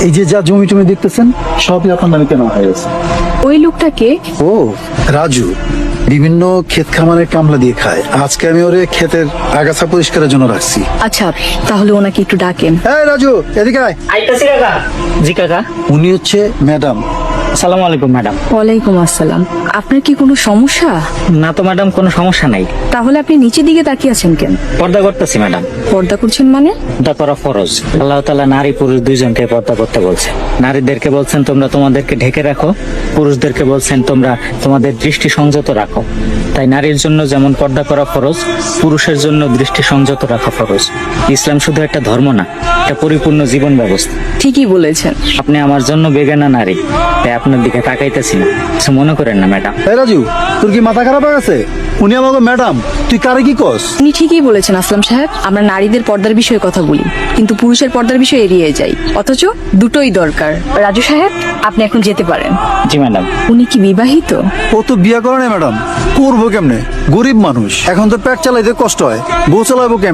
এই যে যা জমি টমি দেখতেছেন সবই আপনার নামে কেনা হয়ে গেছে। ওই লোকটাকে? ও রাজু, বিভিন্ন ক্ষেত খামারে কামলা দিয়ে খায়। আজকে আমি ওরে ক্ষেতের আগাছা পরিষ্কারের জন্য রাখছি। আচ্ছা, তাহলে ওনাকে একটু ডাকেন। এই রাজু, এদিকে আয়। আইতাছি কাকা। জি কাকা। উনি হচ্ছে ম্যাডাম। আসসালামু আলাইকুম ম্যাডাম। ওয়ালাইকুম আসসালাম। আপনার কি কোনো সমস্যা? না তো ম্যাডাম, কোনো সমস্যা নাই। তাহলে আপনি নিচের দিকে তাকিয়ে আছেন কেন? পর্দা করতেছি ম্যাডাম। পর্দা করছেন মানে? পর্দা করা ফরজ। আল্লাহ তাআলা নারী পুরুষ দুইজনকে পর্দা করতে বলছে। নারীদেরকে বলছেন তোমরা তোমাদেরকে ঢেকে রাখো, পুরুষদেরকে বলছেন তোমরা তোমাদের দৃষ্টি সংযত রাখো। তাই নারীর জন্য যেমন পর্দা করা ফরজ, পুরুষের জন্য দৃষ্টি সংযত রাখা ফরজ। ইসলাম শুধু একটা ধর্ম না, এটা পরিপূর্ণ জীবন ব্যবস্থা। ঠিকই বলেছেন। আপনি আমার জন্য বেগানা নারী, তাই আপনার দিকে তাকাইতেছি না, কিছু মনে করেন না ম্যাডাম। এই রাজু, তোর কি মাথা খারাপ হয়ে গেছে? উনি আমাকে ম্যাডাম, তুই কারে কি কস? উনি ঠিকই বলেছেন আসলাম সাহেব। আমরা নারীদের পর্দার বিষয়ে কথা বলি, কিন্তু পুরুষের পর্দার বিষয়ে এড়িয়ে যাই। অথচ দুটোই দরকার। রাজু সাহেব, আপনি এখন যেতে পারেন। জি ম্যাডাম। উনি কি বিবাহিত? ও তো বিয়ে করে না ম্যাডাম, করবো কেমনে? গরিব মানুষ, এখন তো পেট চালাইতে কষ্ট হয়, বউ চালাবো কেমনে?